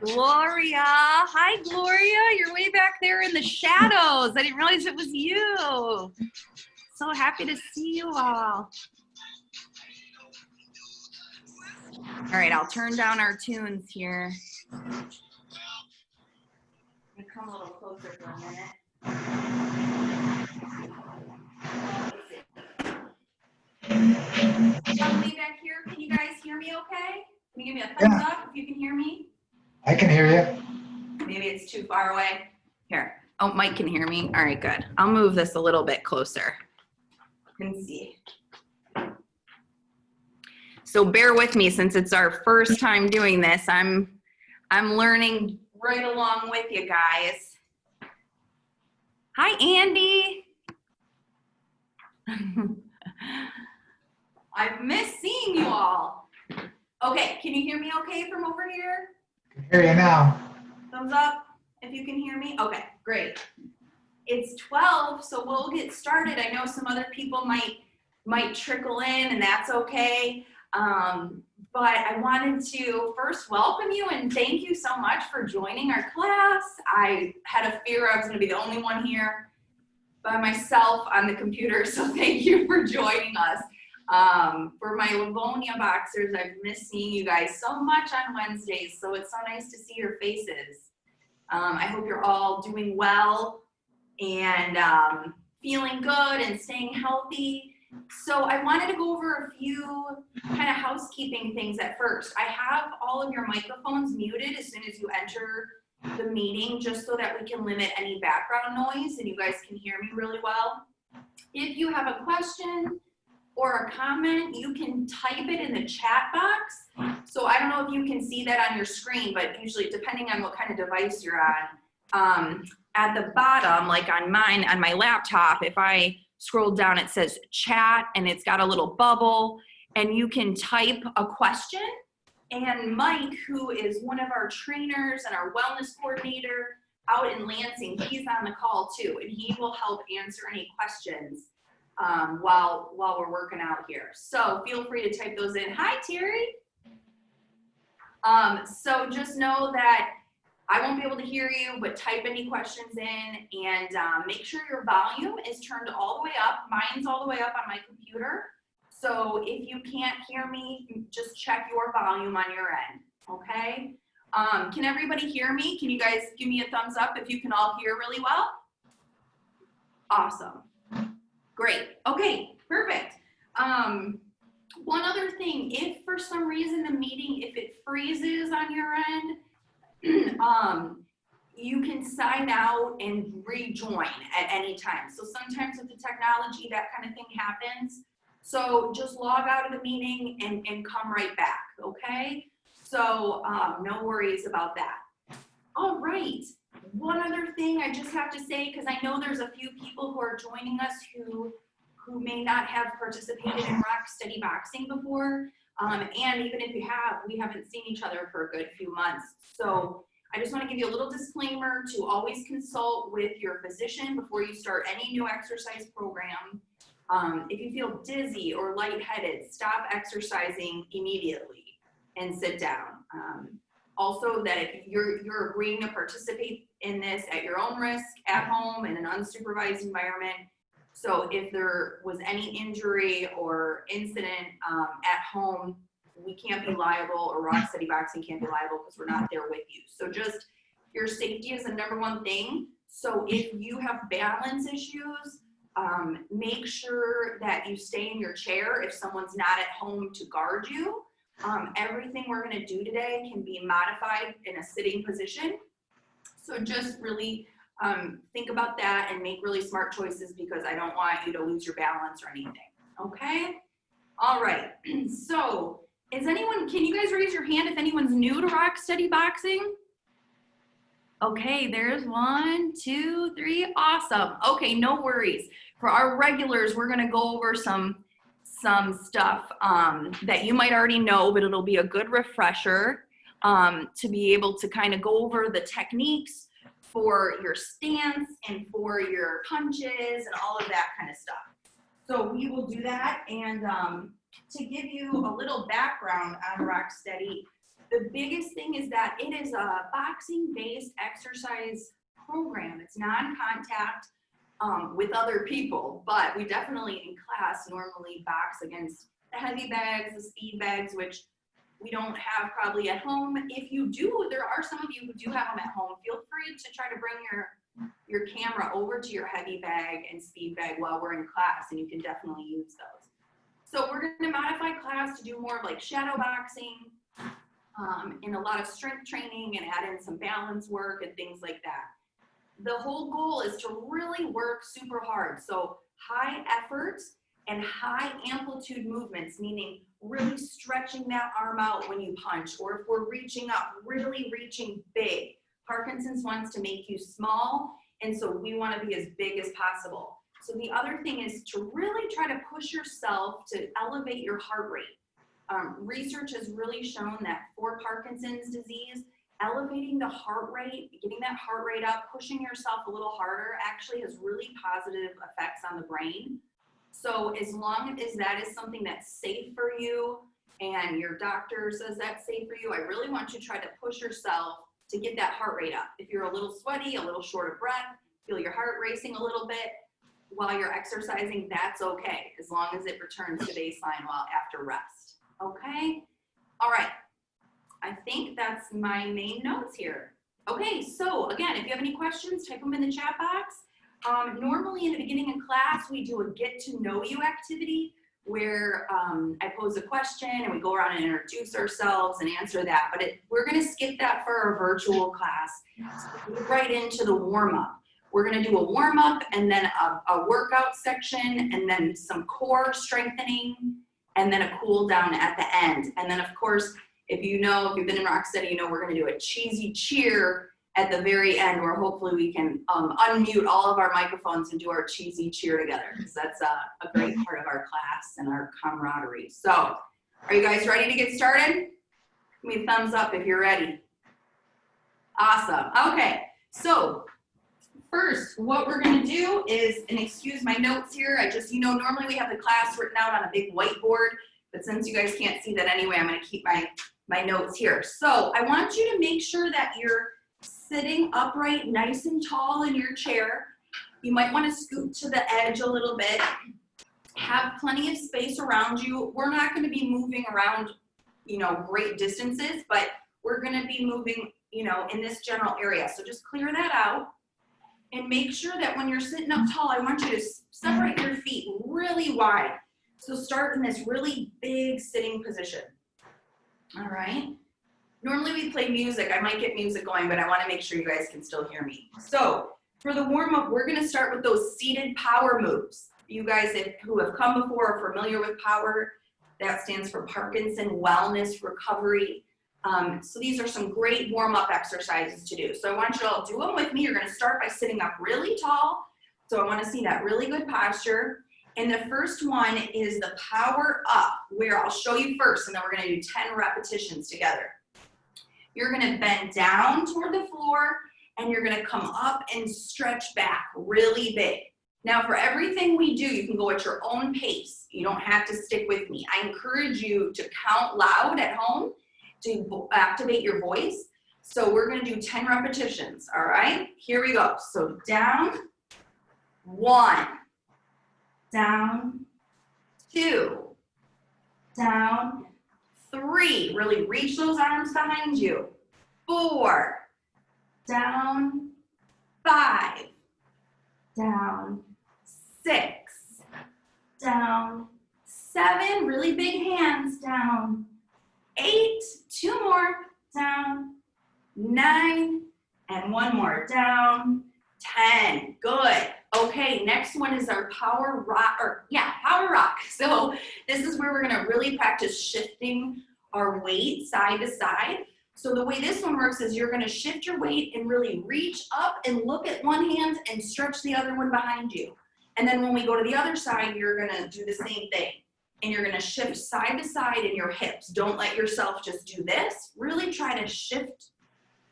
Gloria. Hi, Gloria. You're way back there in the shadows. I didn't realize it was you. So happy to see you all. All right, I'll turn down our tunes here. I'm gonna come a little closer for a minute. I'm way back here. Can you guys hear me okay? Can you give me a thumbs up if you can hear me? I can hear you. Maybe it's too far away. Here. Oh, Mike can hear me. All right, good. I'll move this a little bit closer. You can see. So bear with me since it's our first time doing this. I'm learning right along with you guys. Hi, Andy. I've missed seeing you all. Okay, can you hear me okay from over here? I can hear you now. Thumbs up if you can hear me. Okay, great. It's 12, so we'll get started. I know some other people might trickle in, and that's okay. But I wanted to first welcome you and thank you so much for joining our class. I had a fear I was going to be the only one here by myself on the computer, so thank you for joining us. For my Livonia boxers, I've missed seeing you guys so much on Wednesdays, so it's so nice to see your faces. I hope you're all doing well and feeling good and staying healthy. So I wanted to go over a few kind of housekeeping things at first. I have all of your microphones muted as soon as you enter the meeting, just so that we can limit any background noise and you guys can hear me really well. If you have a question or a comment, you can type it in the chat box. So I don't know if you can see that on your screen, but usually depending on what kind of device you're on, at the bottom, like on mine, on my laptop, if I scroll down, it says chat and it's got a little bubble and you can type a question. And Mike, who is one of our trainers and our wellness coordinator out in Lansing, he's on the call too, and he will help answer any questions while we're working out here. So feel free to type those in. Hi, Terry. So just know that I won't be able to hear you, but type any questions in and make sure your volume is turned all the way up. Mine's all the way up on my computer. So if you can't hear me, just check your volume on your end, okay? Can everybody hear me? Can you guys give me a thumbs up if you can all hear really well? Awesome. Great. Okay, perfect. One other thing, if for some reason the meeting, if it freezes on your end, you can sign out and rejoin at any time. So sometimes with the technology, that kind of thing happens. So just log out of the meeting and come right back, okay? So no worries about that. All right, one other thing I just have to say, because I know there's a few people who are joining us who may not have participated in Rocksteady boxing before. And even if you have, we haven't seen each other for a good few months. So I just want to give you a little disclaimer to always consult with your physician before you start any new exercise program. If you feel dizzy or lightheaded, stop exercising immediately and sit down. Also, that if you're agreeing to participate in this at your own risk, at home, in an unsupervised environment. So if there was any injury or incident at home, we can't be liable, or Rocksteady Boxing can't be liable because we're not there with you. So just your safety is the #1 thing. So if you have balance issues, make sure that you stay in your chair if someone's not at home to guard you. Everything we're going to do today can be modified in a sitting position. So just really think about that and make really smart choices, because I don't want you to lose your balance or anything. Okay? All right. So is anyone, can you guys raise your hand if anyone's new to Rocksteady Boxing? Okay, there's 1, 2, 3. Awesome. Okay, no worries. For our regulars, we're going to go over some stuff that you might already know, but it'll be a good refresher to be able to kind of go over the techniques for your stance and for your punches and all of that kind of stuff. So we will do that. And to give you a little background on Rocksteady, The biggest thing is that it is a boxing-based exercise program. It's non-contact with other people, but we definitely in class normally box against the heavy bags, the speed bags, which we don't have probably at home. If you do, there are some of you who do have them at home. Feel free to try to bring your camera over to your heavy bag and speed bag while we're in class, and you can definitely use those. So we're going to modify class to do more of like shadow boxing and a lot of strength training and add in some balance work and things like that. The whole goal is to really work super hard. So high effort and high amplitude movements, meaning really stretching that arm out when you punch, or if we're reaching up, really reaching big. Parkinson's wants to make you small, and so we want to be as big as possible. So the other thing is to really try to push yourself to elevate your heart rate. Research has really shown that for Parkinson's disease, elevating the heart rate, getting that heart rate up, pushing yourself a little harder actually has really positive effects on the brain. So as long as that is something that's safe for you and your doctor says that's safe for you, I really want you to try to push yourself to get that heart rate up. If you're a little sweaty, a little short of breath, feel your heart racing a little bit while you're exercising, that's okay, as long as it returns to baseline while after rest. Okay? All right. I think that's my main notes here. Okay, so again, if you have any questions, type them in the chat box. Normally in the beginning of class, we do a get to know you activity where I pose a question and we go around and introduce ourselves and answer that, but we're gonna skip that for our virtual class. So we'll get right into the warm-up. We're gonna do a warm-up and then a workout section and then some core strengthening and then a cool down at the end. And then of course, if you've been in Rocksteady, you know we're gonna do a cheesy cheer at the very end where hopefully we can unmute all of our microphones and do our cheesy cheer together, because that's a great part of our class and our camaraderie. So, are you guys ready to get started? Give me a thumbs up if you're ready. Awesome. Okay, so first, what we're gonna do is, and excuse my notes here, normally we have the class written out on a big whiteboard, but since you guys can't see that anyway, I'm gonna keep my notes here. So I want you to make sure that you're sitting upright, nice and tall in your chair. You might want to scoot to the edge a little bit. Have plenty of space around you. We're not going to be moving around, great distances, but we're going to be moving, in this general area. So just clear that out and make sure that when you're sitting up tall, I want you to separate your feet really wide. So start in this really big sitting position. All right. Normally we play music. I might get music going, but I want to make sure you guys can still hear me. So for the warm-up, we're going to start with those seated power moves. You guys who have come before are familiar with power. That stands for Parkinson Wellness Recovery. So these are some great warm-up exercises to do. So I want you to all do them with me. You're going to start by sitting up really tall. So I want to see that really good posture. And the first one is the power up, where I'll show you first, and then we're going to do 10 repetitions together. You're going to bend down toward the floor, and you're going to come up and stretch back really big. Now, for everything we do, you can go at your own pace. You don't have to stick with me. I encourage you to count loud at home to activate your voice. So we're going to do 10 repetitions, all right? Here we go. So down, 1, down, 2, down, 3, really reach those arms behind you. 4, down, 5, down, 6, down, 7, really big hands, down, 8, 2 more, down, 9, and 1 more, down, 10, good. Okay, next one is our power rock, power rock. So this is where we're gonna really practice shifting our weight side to side. So the way this one works is you're gonna shift your weight and really reach up and look at one hand and stretch the other one behind you. And then when we go to the other side, you're gonna do the same thing. And you're gonna shift side to side in your hips. Don't let yourself just do this. Really try to shift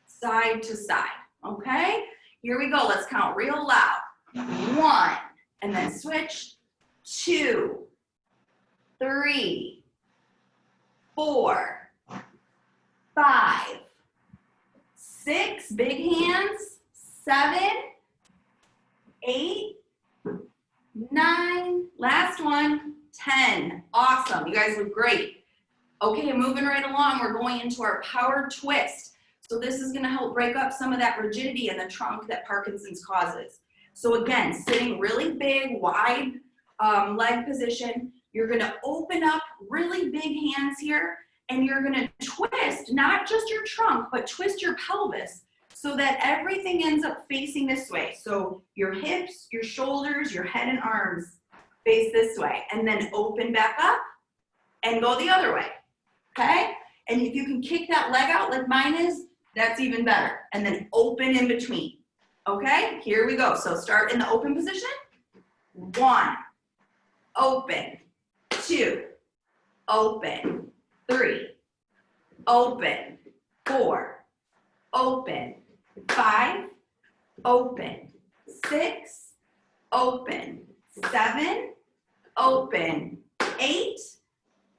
side to side, okay? Here we go, let's count real loud. 1, and then switch, 2, 3, 4, 5, 6, big hands, 7, 8, 9, last one, 10. Awesome, you guys look great. Okay, moving right along, we're going into our power twist. So this is gonna help break up some of that rigidity in the trunk that Parkinson's causes. So again, sitting really big, wide leg position, you're gonna open up really big hands here, and you're gonna twist, not just your trunk, but twist your pelvis so that everything ends up facing this way. So your hips, your shoulders, your head and arms face this way, and then open back up and go the other way, okay? And if you can kick that leg out like mine is, that's even better. And then open in between, okay? Here we go. So start in the open position. 1, open, 2, open, 3, open, 4, open, 5, open, 6, open, 7, open, 8,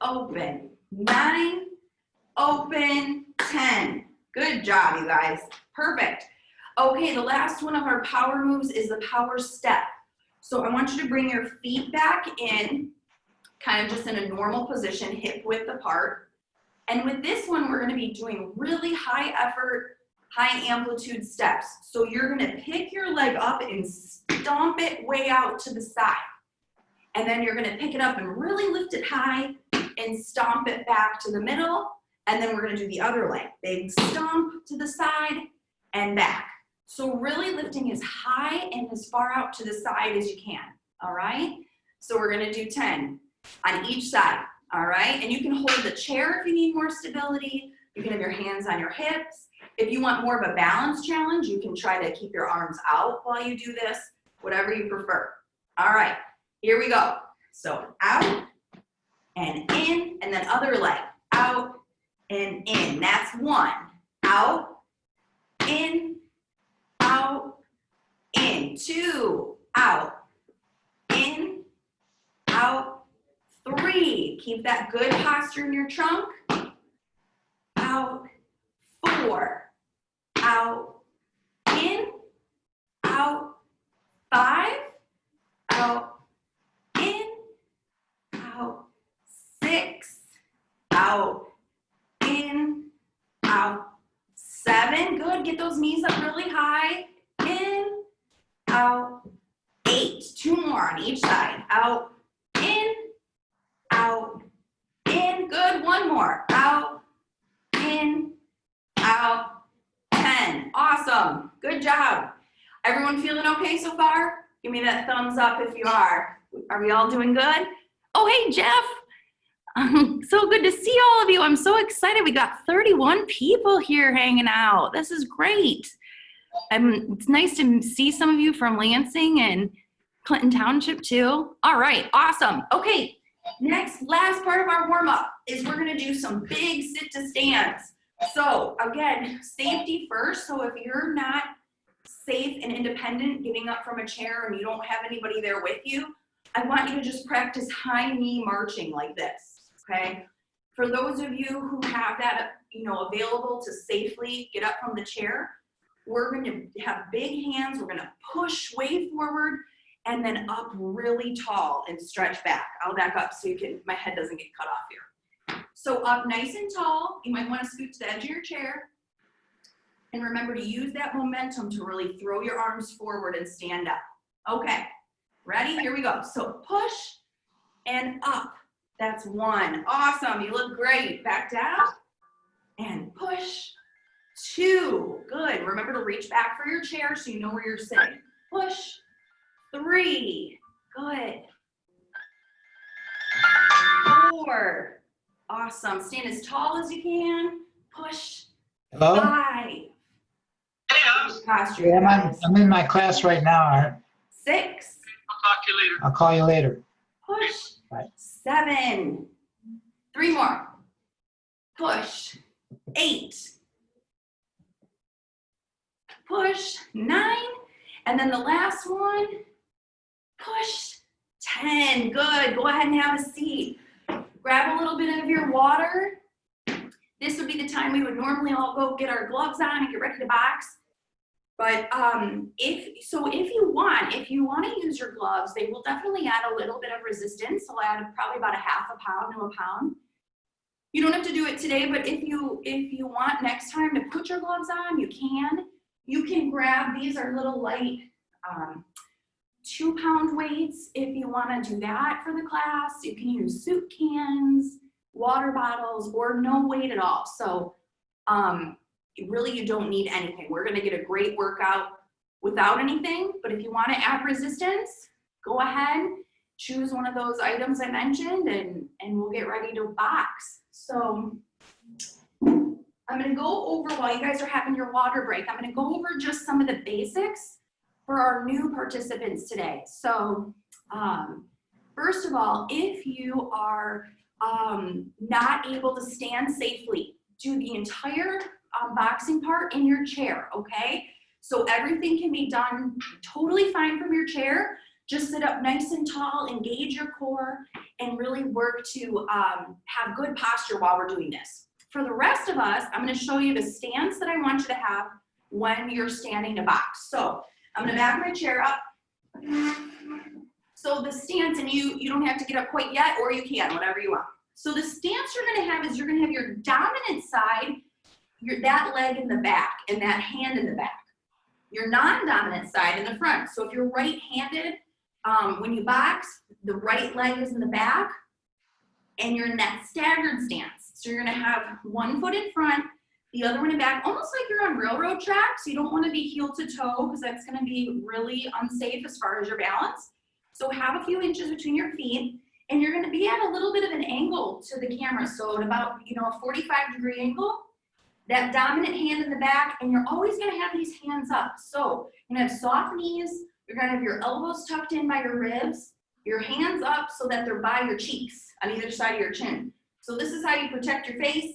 open, 9, open, 10. Good job, you guys. Perfect. Okay, the last one of our power moves is the power step. So I want you to bring your feet back in, kind of just in a normal position, hip width apart. And with this one, we're gonna be doing really high effort, high amplitude steps. So you're gonna pick your leg up and stomp it way out to the side. And then you're gonna pick it up and really lift it high and stomp it back to the middle. And then we're gonna do the other leg. Big stomp to the side and back. So really lifting as high and as far out to the side as you can, all right? So we're gonna do 10 on each side, all right? And you can hold the chair if you need more stability. You can have your hands on your hips. If you want more of a balance challenge, you can try to keep your arms out while you do this, whatever you prefer. All right, here we go. So out and in, and then other leg, out and in. That's 1. Out, in, out, in. 2, out, in, out. 3, keep that good posture in your trunk. Out. 4, out, in, out. 5, out, in, out. 6, out, in, out. 7, good, get those knees up really high. In, out. 8, 2 more on each side. Out, in, out, in. Good, 1 more. Out, in, out. 10. Awesome. Good job. Everyone feeling okay so far? Give me that thumbs up if you are. Are we all doing good? Oh, hey, Jeff. So good to see all of you. I'm so excited. We got 31 people here hanging out. This is great. It's nice to see some of you from Lansing and Clinton Township too. All right, awesome. Okay, last part of our warm-up is we're gonna do some big sit-to-stands. So again, safety first. So if you're not safe and independent getting up from a chair and you don't have anybody there with you, I want you to just practice high knee marching like this, okay? For those of you who have that, available to safely get up from the chair, we're gonna have big hands, we're gonna push way forward and then up really tall and stretch back. I'll back up so my head doesn't get cut off here. So up nice and tall, you might wanna scoot to the edge of your chair. And remember to use that momentum to really throw your arms forward and stand up. Okay, ready? Here we go. So push and up. That's 1. Awesome, you look great. Back down and push. 2, good. Remember to reach back for your chair so you know where you're sitting. Push. 3, good. 4, awesome. Stand as tall as you can. Push. Hello? 5. Posture, Yeah, guys. I'm in my class right now. 6. I'll talk to you later. I'll call you later. Push. Bye. 7. 3 more. Push. 8. Push. 9. And then the last one. Push. 10. Good. Go ahead and have a seat. Grab a little bit of your water. this would be the time we would normally all go get our gloves on and get ready to box. But if you want to use your gloves, they will definitely add a little bit of resistance. They'll add probably about a half a pound to a pound. You don't have to do it today, but if you want next time to put your gloves on, you can. You can grab, these are little light 2-pound weights if you want to do that for the class. You can use soup cans, water bottles, or no weight at all. So really you don't need anything. We're going to get a great workout without anything, but if you want to add resistance, go ahead, choose one of those items I mentioned, and we'll get ready to box. So I'm going to go over, while you guys are having your water break, I'm going to go over just some of the basics for our new participants today. So first of all, if you are not able to stand safely, do the entire boxing part in your chair, okay? So everything can be done totally fine from your chair. Just sit up nice and tall, engage your core, and really work to have good posture while we're doing this. For the rest of us, I'm going to show you the stance that I want you to have when you're standing to box. So I'm going to back my chair up. So the stance, and you don't have to get up quite yet, or you can, whatever you want. So the stance you're going to have is you're going to have your dominant side, that leg in the back, and that hand in the back. Your non-dominant side in the front. So if you're right-handed, when you box, the right leg is in the back, and you're in that staggered stance. So you're going to have one foot in front, the other one in back, almost like you're on railroad tracks. You don't want to be heel to toe because that's going to be really unsafe as far as your balance. So have a few inches between your feet, and you're going to be at a little bit of an angle to the camera. So at about, a 45-degree angle, that dominant hand in the back, and you're always going to have these hands up. So you're going to have soft knees. You're going to have your elbows tucked in by your ribs, your hands up so that they're by your cheeks on either side of your chin. So this is how you protect your face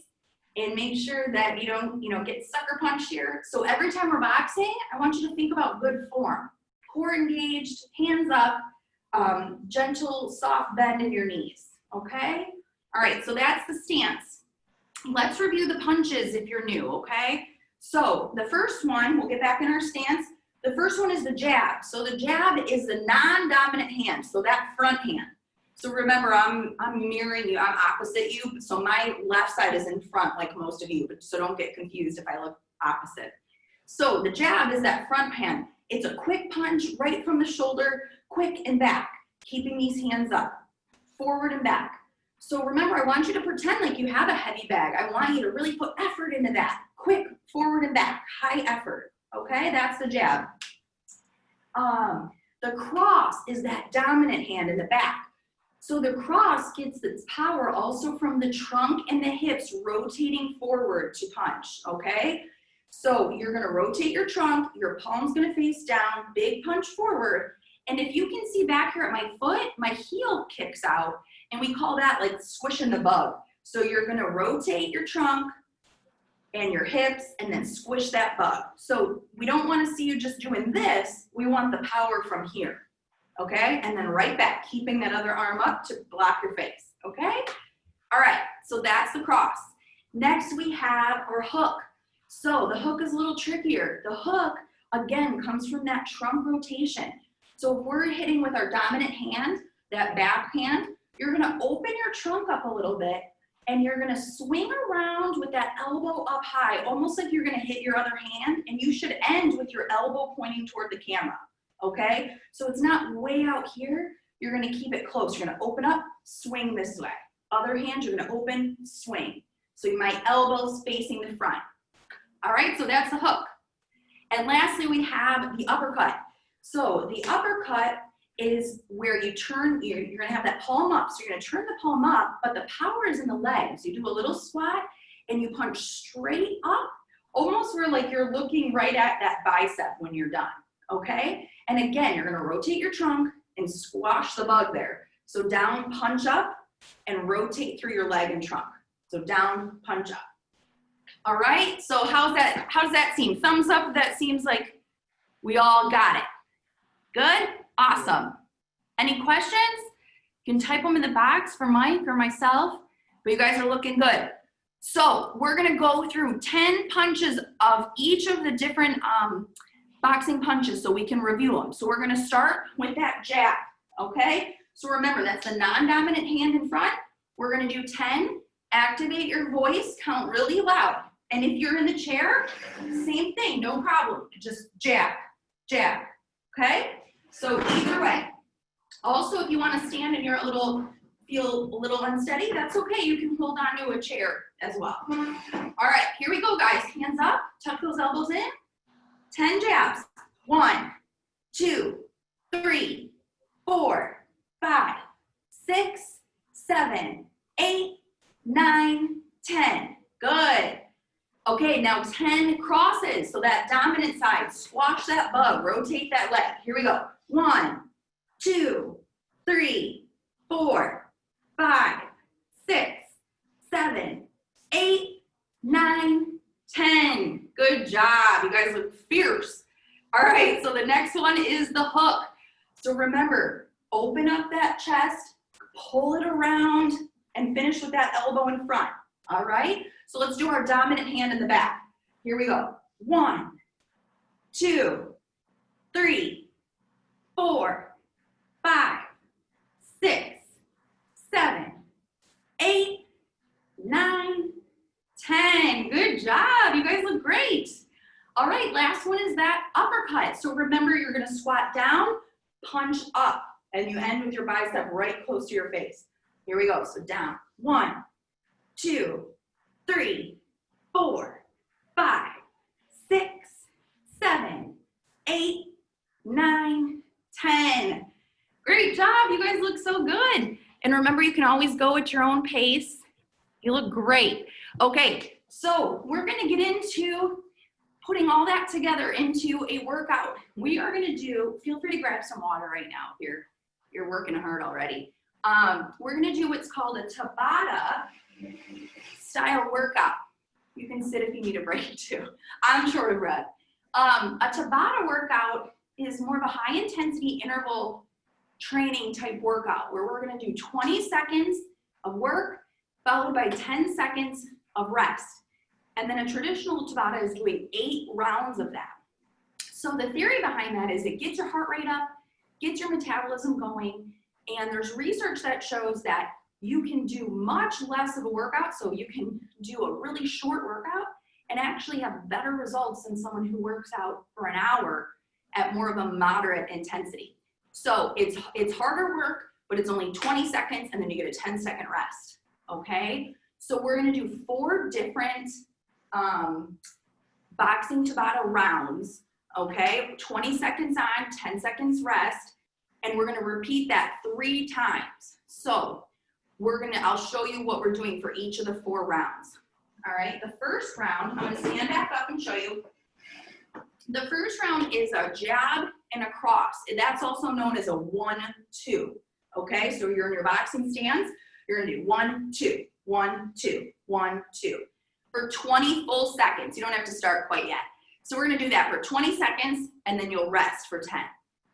and make sure that you don't, get sucker punched here. So every time we're boxing, I want you to think about good form. Core engaged, hands up, gentle, soft bend in your knees, okay? All right, so that's the stance. Let's review the punches if you're new, okay? So the first one, we'll get back in our stance. The first one is the jab. So the jab is the non-dominant hand, so that front hand. So remember, I'm mirroring you, I'm opposite you, so my left side is in front like most of you, so don't get confused if I look opposite. So the jab is that front hand. It's a quick punch right from the shoulder, quick and back, keeping these hands up, forward and back. So remember, I want you to pretend like you have a heavy bag. I want you to really put effort into that. Quick, forward and back, high effort, okay? That's the jab. The cross is that dominant hand in the back. So the cross gets its power also from the trunk and the hips rotating forward to punch, okay? So you're gonna rotate your trunk, your palm's gonna face down, big punch forward. And if you can see back here at my foot, my heel kicks out, and we call that like squishing the bug. So you're gonna rotate your trunk and your hips and then squish that bug. So we don't wanna see you just doing this, we want the power from here. Okay, and then right back, keeping that other arm up to block your face, okay? All right, so that's the cross. Next we have our hook. So the hook is a little trickier. The hook, again, comes from that trunk rotation. So if we're hitting with our dominant hand, that back hand, you're gonna open your trunk up a little bit, and you're gonna swing around with that elbow up high, almost like you're gonna hit your other hand, and you should end with your elbow pointing toward the camera. Okay, so it's not way out here. You're gonna keep it close. You're gonna open up, swing this way. Other hand, you're gonna open, swing. So my elbows facing the front. All right, so that's the hook. And lastly, we have the uppercut. So the uppercut is where you turn, you're gonna have that palm up. So you're gonna turn the palm up, but the power is in the legs. You do a little squat and you punch straight up, almost where like you're looking right at that bicep when you're done. Okay, and again, you're gonna rotate your trunk and squash the bug there. So down, punch up, and rotate through your leg and trunk. So down, punch up. All right, so how does that seem? Thumbs up if that seems like we all got it. Good, awesome. Any questions? You can type them in the box for Mike or myself, but you guys are looking good. So we're gonna go through 10 punches of each of the different boxing punches so we can review them. So we're gonna start with that jab, okay? So remember, that's the non-dominant hand in front. We're gonna do 10, activate your voice, count really loud. And if you're in the chair, same thing, no problem. Just jab, jab, okay? So either way. Also, if you wanna stand and you're feel a little unsteady, that's okay. You can hold on to a chair as well. All right, here we go, guys. Hands up, tuck those elbows in. 10 jabs. 1, 2, 3, 4, 5, 6, 7, 8, 9, 10. Good. Okay, now 10 crosses. So that dominant side, squash that bug, rotate that leg. Here we go. 1, 2, 3, 4, 5, 6, 7, 8, 9, 10. Good job. You guys look fierce. All right, so the next one is the hook. So remember, open up that chest, pull it around, and finish with that elbow in front. All right? So let's do our dominant hand in the back. Here we go. 1, 2, 3, 4, 5, 6, 7, 8, 9, 10. Good job. You guys look great. All right, last one is that uppercut. So remember, you're going to squat down, punch up, and you end with your bicep right close to your face. Here we go. So down. 1, 2, 3, 4, 5, 6, 7, 8, 9, 10. Great job. You guys look so good. And remember, you can always go at your own pace. You look great. Okay, so we're going to get into putting all that together into a workout. We are going to do, feel free to grab some water right now if you're working hard already. We're going to do what's called a Tabata style workout. You can sit if you need a break too. I'm short of breath. A Tabata workout is more of a high intensity interval training type workout where we're going to do 20 seconds of work followed by 10 seconds of rest. And then a traditional Tabata is doing 8 rounds of that. So the theory behind that is it gets your heart rate up, gets your metabolism going, and there's research that shows that you can do much less of a workout, so you can do a really short workout and actually have better results than someone who works out for an hour at more of a moderate intensity. So it's harder work, but it's only 20 seconds, and then you get a 10-second rest, okay? So we're gonna do 4 different boxing Tabata rounds, okay? 20 seconds on, 10 seconds rest, and we're gonna repeat that 3 times. So I'll show you what we're doing for each of the 4 rounds. All right, the first round, I'm gonna stand back up and show you. The first round is a jab and a cross. That's also known as a 1-2, okay? So you're in your boxing stance, you're gonna do 1, 2, 1, 2, 1, 2 for 20 full seconds. You don't have to start quite yet. So we're gonna do that for 20 seconds and then you'll rest for 10.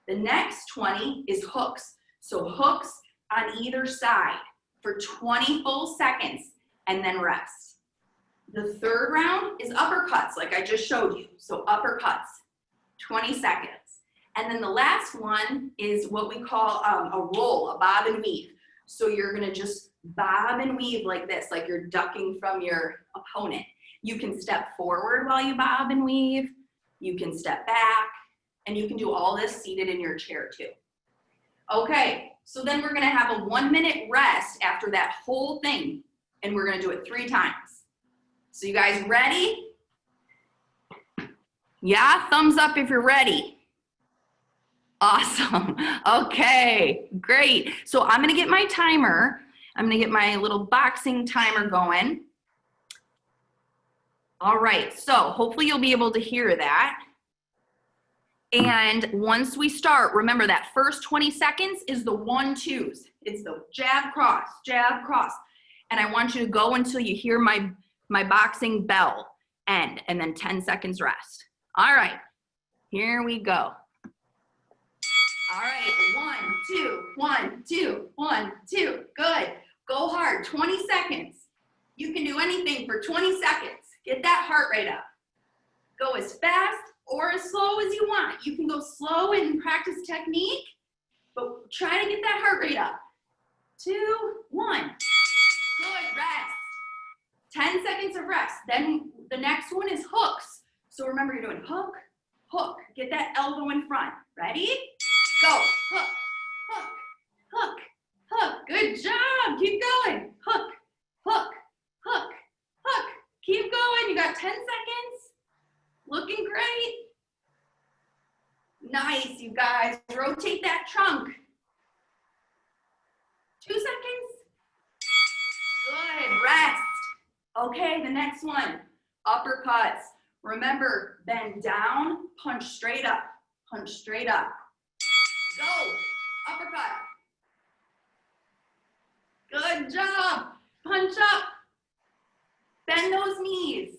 The next 20 is hooks. So hooks on either side for 20 full seconds and then rest. The third round is uppercuts, like I just showed you. So uppercuts, 20 seconds. And then the last one is what we call a roll, a bob and weave. So you're gonna just bob and weave like this, like you're ducking from your opponent. You can step forward while you bob and weave. You can step back, and you can do all this seated in your chair too. Okay, so then we're gonna have a 1-minute rest after that whole thing, and we're gonna do it 3 times. So you guys ready? Yeah, thumbs up if you're ready. Awesome. Okay, great. So I'm gonna get my timer. I'm gonna get my little boxing timer going. All right, so hopefully you'll be able to hear that. And once we start, remember that first 20 seconds is the 1-2s. It's the jab, cross, and I want you to go until you hear my boxing bell end, and then 10 seconds rest. All right, here we go. All right, 1, 2, 1, 2, 1, 2. Good. Go hard. 20 seconds. You You can do anything for 20 seconds. Get that heart rate up. Go as fast or as slow as you want. You can go slow and practice technique, but try to get that heart rate up. 2, 1. Good, rest. 10 seconds of rest. Then the next one is hooks. So remember, you're doing hook, hook. Get that elbow in front. Ready? Go. Hook, hook, hook, hook. Good job. Keep going. Hook, hook, hook, hook. Keep going. You got 10 seconds. Looking great. Nice, you guys. Rotate that trunk. 2 seconds. Good. Rest. Okay, the next one. Uppercuts. Remember, bend down, punch straight up. Punch straight up. Go. Uppercut. Good job. Punch up. Bend those knees.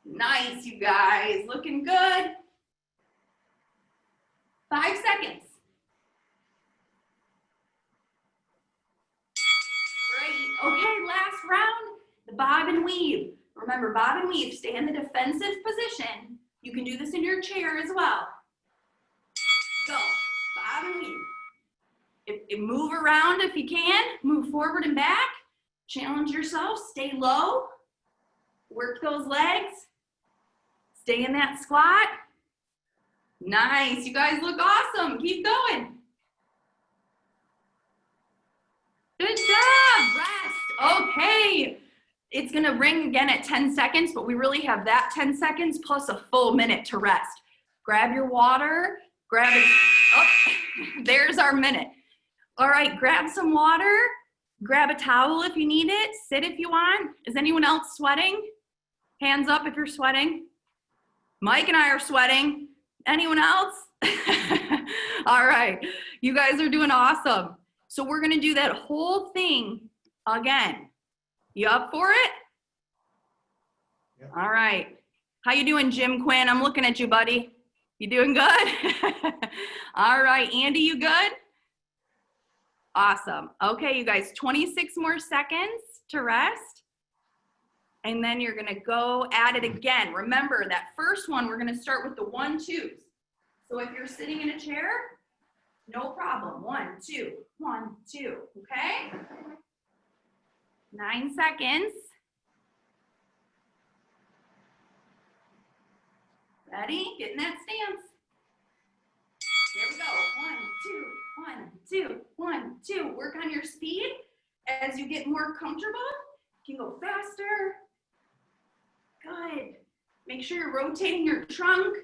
Nice, you guys. Looking good. 5 seconds. Great. Okay, last round, the bob and weave. Remember, bob and weave, stay in the defensive position. You can do this in your chair as well. Go, bob and weave. Move around if you can. Move forward and back. Challenge yourself, stay low. Work those legs. Stay in that squat. Nice, you guys look awesome. Keep going. Good job, rest. Okay, it's gonna ring again at 10 seconds, but we really have that 10 seconds plus a full minute to rest. Grab your water, grab it. Oh, there's our minute. All right, grab some water, grab a towel if you need it, sit if you want. Is anyone else sweating? Hands up if you're sweating. Mike and I are sweating. Anyone else? All right, you guys are doing awesome. So we're gonna do that whole thing again. You up for it? Yep. All right. How you doing, Jim Quinn? I'm looking at you, buddy. You doing good? All right, Andy, you good? Awesome. Okay, you guys, 26 more seconds to rest. And then you're gonna go at it again. Remember that first one, we're gonna start with the 1-2s. So if you're sitting in a chair, no problem. 1, 2, 1, 2, okay? 9 seconds. Ready? Get in that stance. There we go. 1, 2, 1, 2, 1, 2. Work on your speed. As you get more comfortable, you can go faster. Good. Make sure you're rotating your trunk.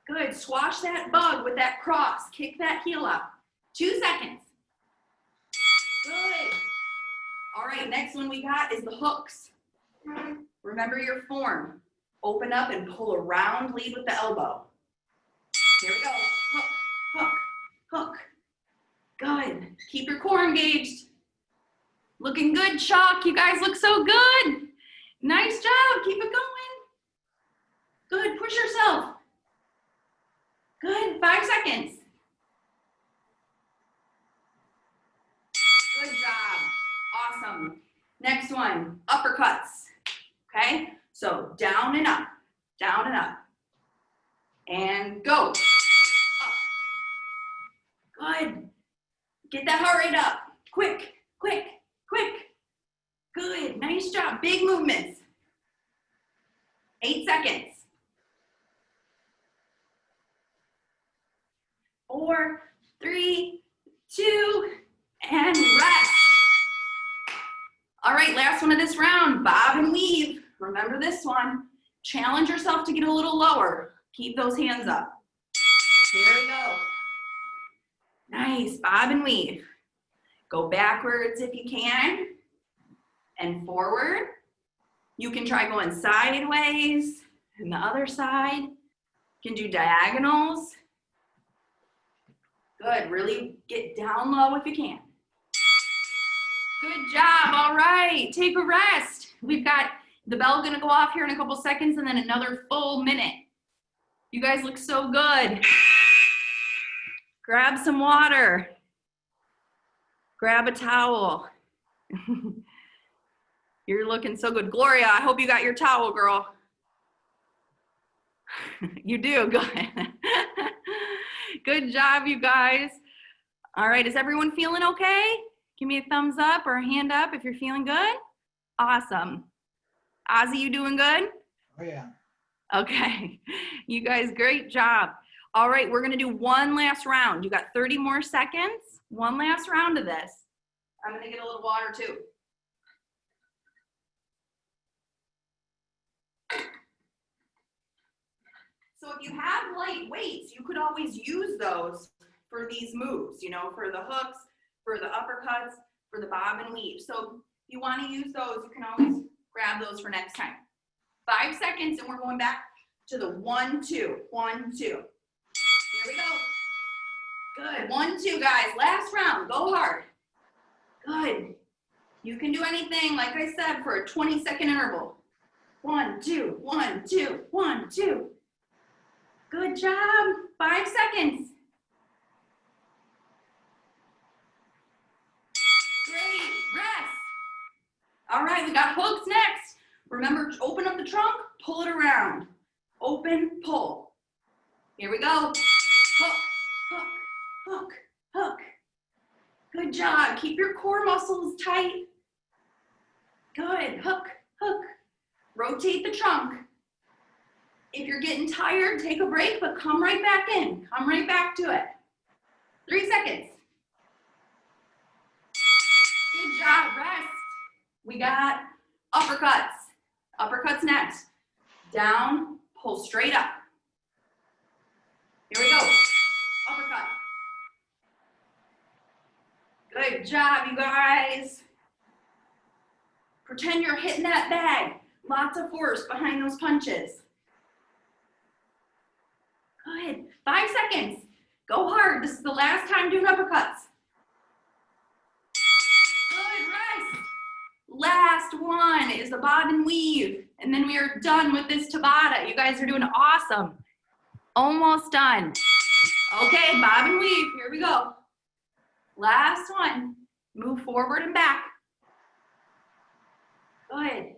Good. Swash that bug with that cross. Kick that heel up. 2 seconds. Good. All right, next one we got is the hooks. Remember your form. Open up and pull around, lead with the elbow. Here we go. Hook, hook, hook. Good. Keep your core engaged. Looking good, Chalk. You guys look so good. Nice job. Keep it going. Good. Push yourself. Good. 5 seconds. Good job. Awesome. Next one, uppercuts. Okay? So down and up, down and up. And go. Up. Good. Get that heart rate up. Quick, quick, quick. Good. Nice job. Big movements. 8 seconds. 4, 3, 2, and rest. All right, last one of this round, bob and weave. Remember this one. Challenge yourself to get a little lower. Keep those hands up. Here we go. Nice, bob and weave. Go backwards if you can, and forward. You can try going sideways, and the other side. You can do diagonals. Good, really get down low if you can. Good job, all right, take a rest. We've got the bell gonna go off here in a couple seconds and then another full minute. You guys look so good. Grab some water. Grab a towel. You're looking so good. Gloria, I hope you got your towel, girl. You do, good. Good job, you guys. All right, is everyone feeling okay? Give me a thumbs up or a hand up if you're feeling good. Awesome. Ozzy, you doing good? Oh, yeah. Okay, you guys, great job. All right, we're gonna do one last round. You got 30 more seconds. One last round of this. I'm gonna get a little water too. So if you have light weights, you could always use those for these moves, you know, for the hooks, for the uppercuts, for the bob and weave. So if you want to use those, you can always grab those for next time. 5 seconds and we're going back to the 1, 2, 1, 2. Here we go. Good. 1, 2, guys. Last round. Go hard. Good. You can do anything, like I said, for a 20-second interval. 1, 2, 1, 2, 1, 2. Good job. 5 seconds. Great. Rest. All right, we got hooks next. Remember, open up the trunk, pull it around. Open, pull. Here we go. Hook, hook, hook, hook. Good job. Keep your core muscles tight. Good. Hook, hook. Rotate the trunk. If you're getting tired, take a break, but come right back in. Come right back to it. 3 seconds. Good job. Rest. We got uppercuts. Uppercuts next. Down, pull straight up. Here we go. Uppercut. Good job, you guys. Pretend you're hitting that bag. Lots of force behind those punches. Good. 5 seconds. Go hard. This is the last time doing uppercuts. Good. Rest. Last one is the bob and weave. And then we are done with this Tabata. You guys are doing awesome. Almost done. Okay, bob and weave. Here we go. Last one. Move forward and back. Good.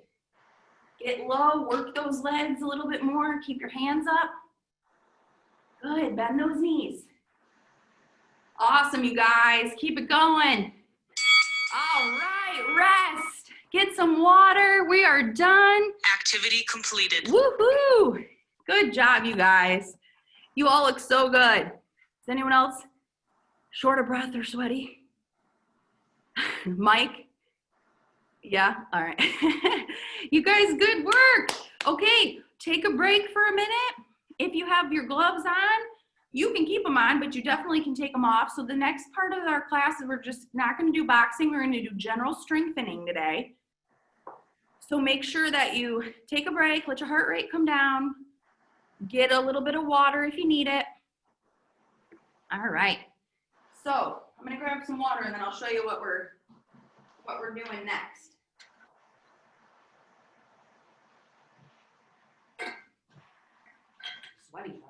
Get low. Work those legs a little bit more. Keep your hands up. Good. Bend those knees. Awesome, you guys. Keep it going. All right. Rest. Get some water. We are done. Activity completed. Woohoo! Good job, you guys. You all look so good. Is anyone else short of breath or sweaty? Mike? Yeah? All right. You guys, good work. Okay, take a break for a minute. If you have your gloves on, you can keep them on, but you definitely can take them off. So the next part of our class is we're just not going to do boxing. We're going to do general strengthening today. So make sure that you take a break, let your heart rate come down, get a little bit of water if you need it. All right. So I'm going to grab some water and then I'll show you what we're doing next. Sweaty.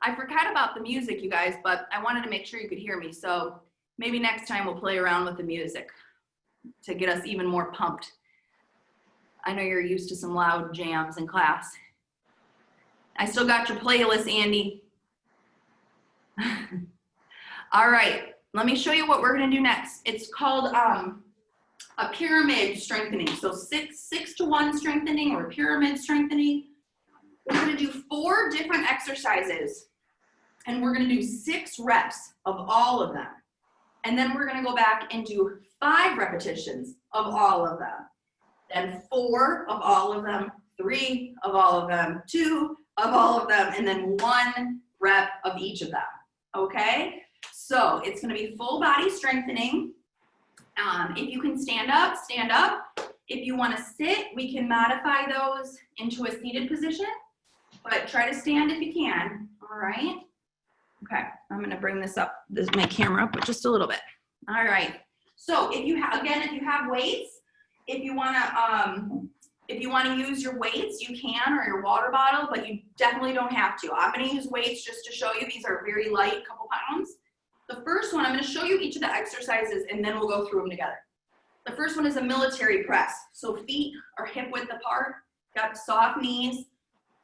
I forgot about the music, you guys, but I wanted to make sure you could hear me. So maybe next time we'll play around with the music to get us even more pumped. I know you're used to some loud jams in class. I still got your playlist, Andy. All right, let me show you what we're gonna do next. It's called a pyramid strengthening. So 6-to-1 strengthening or pyramid strengthening. We're gonna do 4 different exercises and we're gonna do 6 reps of all of them. And then we're gonna go back and do 5 repetitions of all of them. Then 4 of all of them, 3 of all of them, 2 of all of them, and then 1 rep of each of them, okay? So it's gonna be full body strengthening. If you can stand up, stand up. If you wanna sit, we can modify those into a seated position, but try to stand if you can, all right? Okay, I'm gonna bring this up, my camera up just a little bit. All right, so if you have, again, if you have weights, if you wanna use your weights, you can, or your water bottle, but you definitely don't have to. I'm gonna use weights just to show you. These are very light, couple pounds. The first one, I'm gonna show you each of the exercises and then we'll go through them together. The first one is a military press. So feet are hip width apart, got soft knees.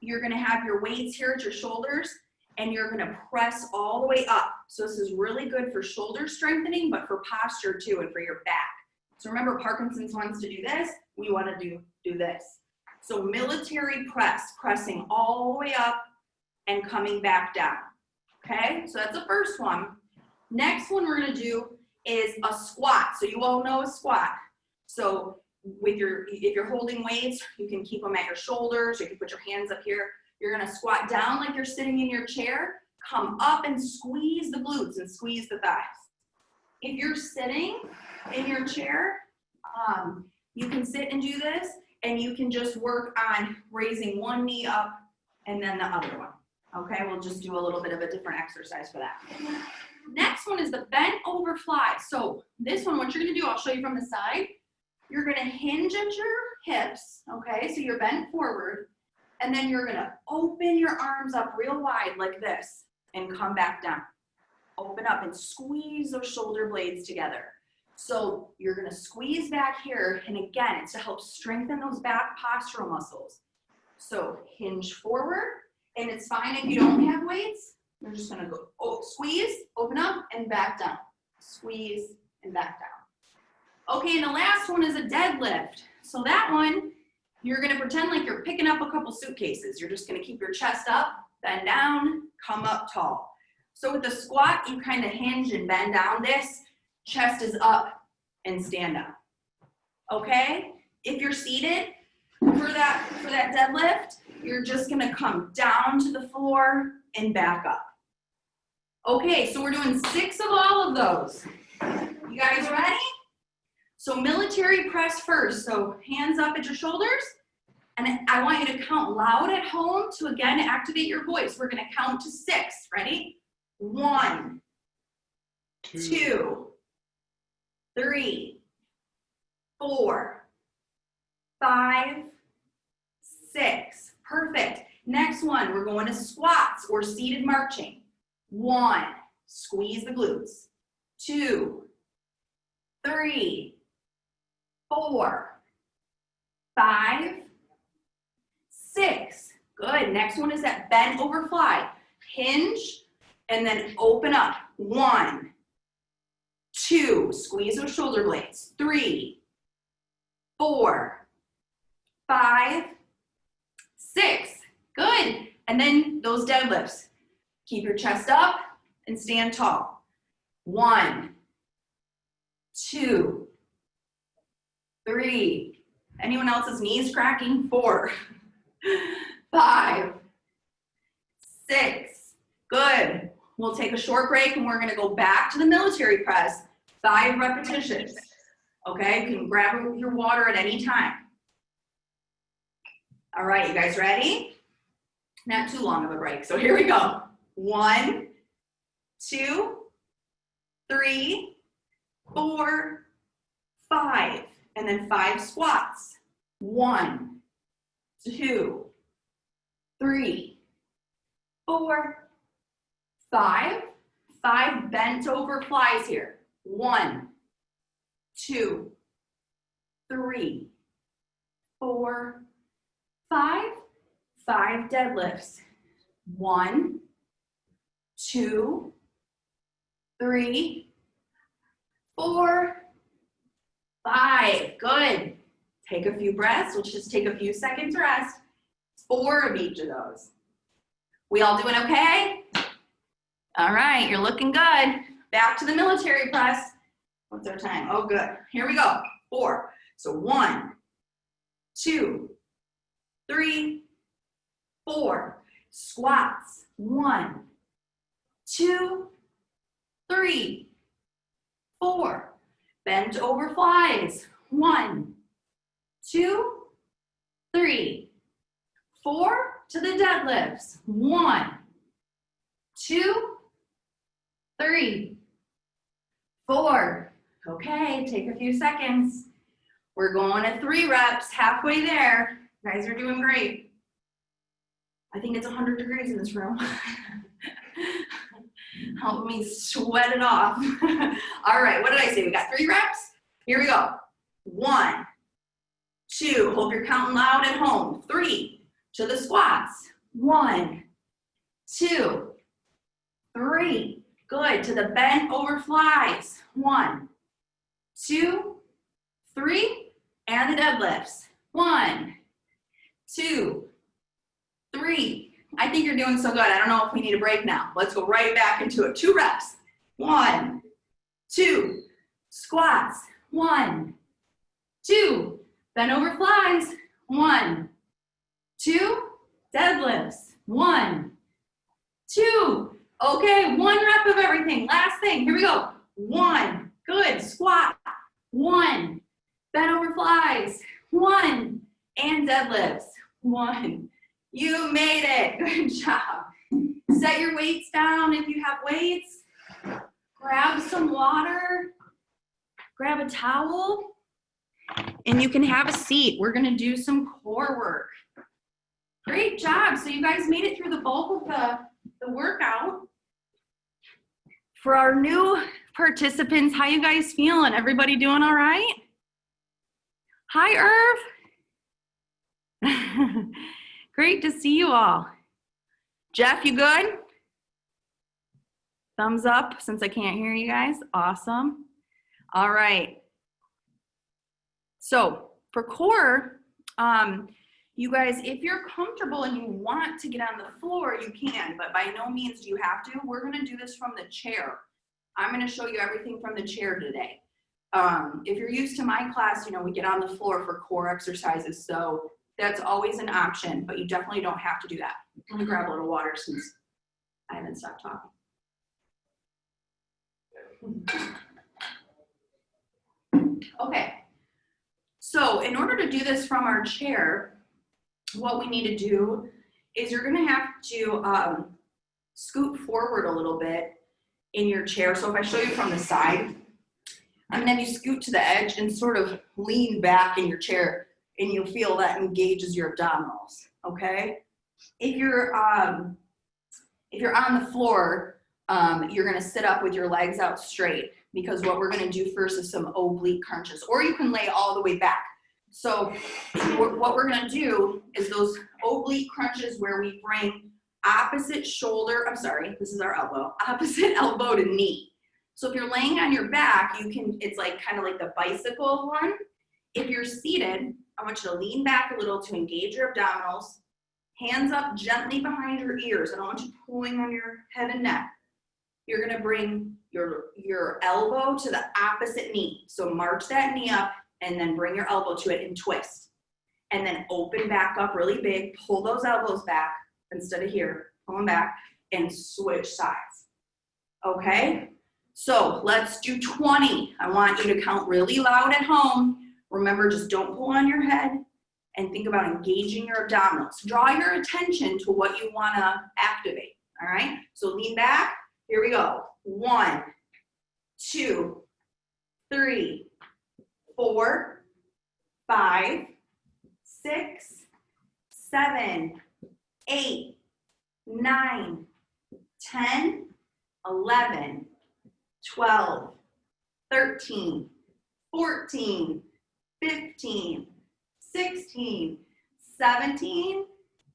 You're gonna have your weights here at your shoulders and you're gonna press all the way up. So this is really good for shoulder strengthening, but for posture too and for your back. So remember, Parkinson's wants to do this, we wanna do this. So military press, pressing all the way up and coming back down. Okay, so that's the first one. Next one we're gonna do is a squat. So you all know a squat. So with if you're holding weights, you can keep them at your shoulders, or you can put your hands up here. You're gonna squat down like you're sitting in your chair, come up and squeeze the glutes and squeeze the thighs. If you're sitting in your chair, you can sit and do this, and you can just work on raising one knee up and then the other one. Okay, we'll just do a little bit of a different exercise for that. Next one is the bent over fly. So this one, what you're gonna do, I'll show you from the side. You're gonna hinge at your hips, okay? So you're bent forward, and then you're gonna open your arms up real wide like this and come back down. Open up and squeeze those shoulder blades together. So you're gonna squeeze back here, and again, it's to help strengthen those back postural muscles. So hinge forward, and it's fine if you don't have weights. You're just gonna go, squeeze, open up, and back down. Squeeze, and back down. Okay, and the last one is a deadlift. So that one, you're gonna pretend like you're picking up a couple suitcases. You're just gonna keep your chest up, bend down, come up tall. So with the squat, you kind of hinge and bend down this. Chest is up and stand up. Okay? If you're seated for that deadlift, you're just gonna come down to the floor and back up. Okay, so we're doing 6 of all of those. You guys ready? So military press first. So hands up at your shoulders. And I want you to count loud at home to again activate your voice. We're gonna count to 6. Ready? 1, 2, 3, 4, 5, 6. Perfect. Next one, we're going to squats or seated marching. 1, squeeze the glutes. 2, 3, 4, 5, 6. Good. Next one is that bend over fly. Hinge and then open up. 1, 2, squeeze those shoulder blades. 3, 4, 5, 6. Good. And then those deadlifts. Keep your chest up and stand tall. 1, 2, 3. Anyone else's knees cracking? 4, 5, 6. Good. We'll take a short break and we're gonna go back to the military press. 5 repetitions. Okay, you can grab your water at any time. All right, you guys ready? Not too long of a break, so here we go. 1, 2, 3, 4, 5, and then 5 squats. 1, 2, 3, 4, 5. 5 bent over flies here. 1, 2, 3, 4, 5. 5 deadlifts. 1, 2, 3, 4, 5. Good. Take a few breaths. We'll just take a few seconds rest. 4 of each of those. We all doing okay? All right, you're looking good. Back to the military press. What's our time? Oh, good. Here we go. 4. So 1, 2, 3, 4. Squats. 1, 2, 3, 4. Bent over flies. 1, 2, 3, 4. To the deadlifts. 1, 2, 3, 4. Okay, take a few seconds. We're going at 3 reps, halfway there. You guys are doing great. I think it's 100 degrees in this room. Help me sweat it off. All right, what did I say? We got 3 reps. Here we go. 1, 2, hope you're counting loud at home. 3, to the squats. 1, 2, 3. Good, to the bent over flies. 1, 2, 3, and the deadlifts. 1, 2, 3. I think you're doing so good. I don't know if we need a break now. Let's go right back into it. 2 reps. 1, 2, squats. 1, 2, bend over flies. 1, 2, deadlifts. 1, 2. Okay, 1 rep of everything. Last thing. Here we go. 1. Good. Squat. 1. Bend over flies. 1. And deadlifts. 1. You made it. Good job. Set your weights down if you have weights. Grab some water. Grab a towel. And you can have a seat. We're going to do some core work. Great job. So you guys made it through the bulk of the workout. For our new participants, how you guys feeling? Everybody doing all right? Hi, Irv. Great to see you all. Jeff, you good? Thumbs up since I can't hear you guys. Awesome. All right. So for core, you guys, if you're comfortable and you want to get on the floor, you can, but by no means do you have to. We're going to do this from the chair. I'm going to show you everything from the chair today. If you're used to my class, you know, we get on the floor for core exercises, so that's always an option, but you definitely don't have to do that. Let me grab a little water since I haven't stopped talking. Okay, so in order to do this from our chair, what we need to do is you're gonna have to scoot forward a little bit in your chair. So if I show you from the side, I'm gonna have you scoot to the edge and sort of lean back in your chair, and you'll feel that engages your abdominals, okay? If you're on the floor, you're gonna sit up with your legs out straight, because what we're gonna do first is some oblique crunches, or you can lay all the way back. So what we're gonna do is those oblique crunches where we bring opposite shoulder, I'm sorry, this is our elbow, opposite elbow to knee. So if you're laying on your back, you can, it's like kind of like the bicycle one. If you're seated, I want you to lean back a little to engage your abdominals, hands up gently behind your ears. I don't want you pulling on your head and neck. You're gonna bring your elbow to the opposite knee. So march that knee up and then bring your elbow to it and twist. And then open back up really big, pull those elbows back instead of here, pull them back and switch sides, okay? So let's do 20. I want you to count really loud at home. Remember, just don't pull on your head and think about engaging your abdominals. Draw your attention to what you wanna activate, all right? So lean back, here we go. 1, 2, 3, 4, 5, 6, 7, 8, 9, 10, 11, 12, 13, 14, 15, 16, 17,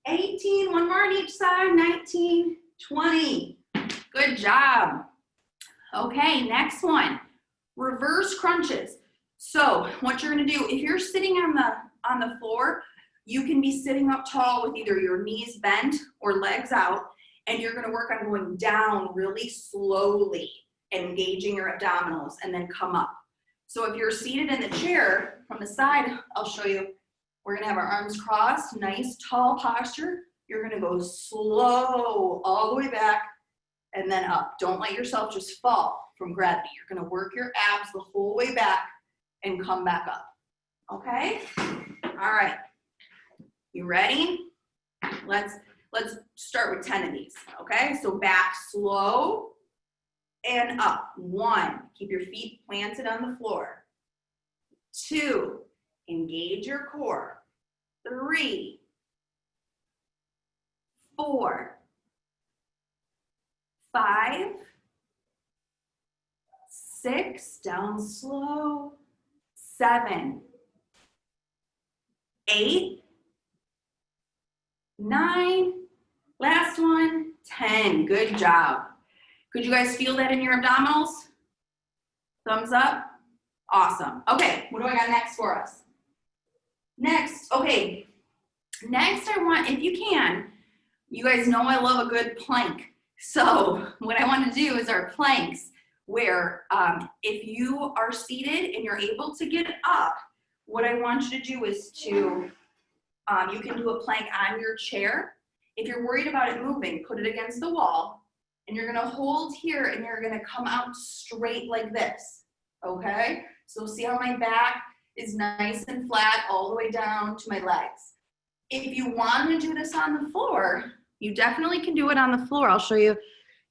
18, one more on each side, 19, 20. Good job. Okay, next one, reverse crunches. So what you're gonna do, if you're sitting on the floor, you can be sitting up tall with either your knees bent or legs out, and you're gonna work on going down really slowly, engaging your abdominals, and then come up. So if you're seated in the chair, from the side, I'll show you, we're gonna have our arms crossed, nice tall posture. You're gonna go slow all the way back and then up. Don't let yourself just fall from gravity. You're gonna work your abs the whole way back and come back up, okay? All right, you ready? Let's start with 10 of these, okay? So back slow and up. 1, keep your feet planted on the floor. 2, engage your core. 3, 4, 5, 6, down slow, 7, 8, 9, last one, 10. Good job. Could you guys feel that in your abdominals? Thumbs up. Awesome. Okay, what do I got next for us? Next, okay. Next I want, if you can, you guys know I love a good plank. So what I want to do is our planks where if you are seated and you're able to get up, what I want you to do is to, you can do a plank on your chair. If you're worried about it moving, put it against the wall and you're gonna hold here and you're gonna come out straight like this, okay? So see how my back is nice and flat all the way down to my legs. If you want to do this on the floor, you definitely can do it on the floor. I'll show you.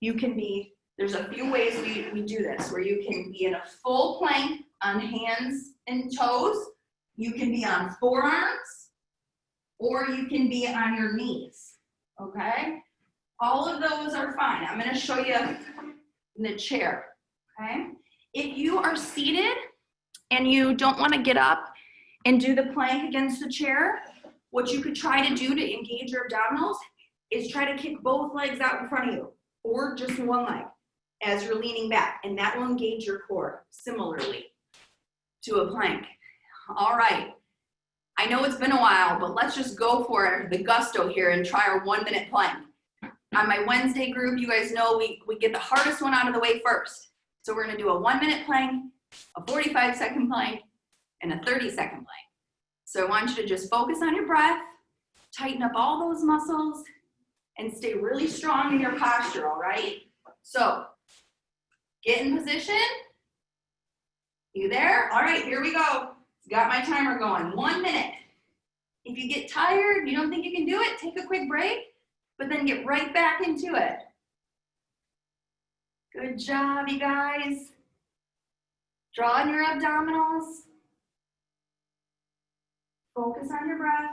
You can be, there's a few ways we do this, where you can be in a full plank on hands and toes. You can be on forearms, or you can be on your knees, okay? All of those are fine. I'm gonna show you in the chair, okay? If you are seated and you don't wanna get up and do the plank against the chair, what you could try to do to engage your abdominals is try to kick both legs out in front of you, or just one leg as you're leaning back, and that will engage your core similarly to a plank. All right, I know it's been a while, but let's just go for it, the gusto here, and try our 1-minute plank. On my Wednesday group, you guys know we get the hardest one out of the way first. So we're gonna do a 1-minute plank, a 45-second plank, and a 30-second plank. So I want you to just focus on your breath, tighten up all those muscles, and stay really strong in your posture, all right? So get in position. You there? All right, here we go. Got my timer going, 1 minute. If you get tired, you don't think you can do it, take a quick break, but then get right back into it. Good job, you guys. Draw in your abdominals. Focus on your breath.